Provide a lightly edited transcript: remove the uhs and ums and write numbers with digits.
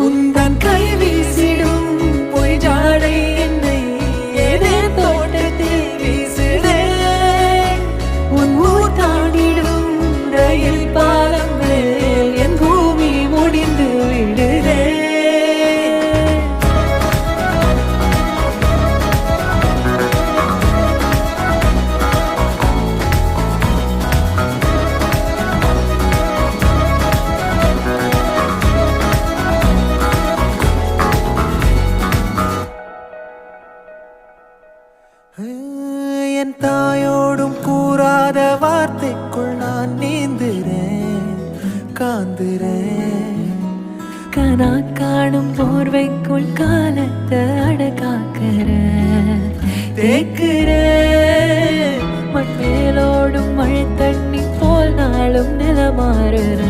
உந்தன் கை வீசிடும் பொய் ஜாடை என்னை ஏதே தோட்டத்தில் வீசுதே. உன் ஊர் தாண்டிடும் ரயில் பாலம் மேல் என் பூமி முடிந்து விடுதே. என் தாயோடும் கூறாத வார்த்தைக்குள் நான் நீந்துறேன், காந்துறேன். கனா காணும் போர்வைக்குள் காலத்தை அடக்காக்கிற தேக்குறேன். மண்மேலோடும் மழை தண்ணி போல் நாளும் நிலமாறுற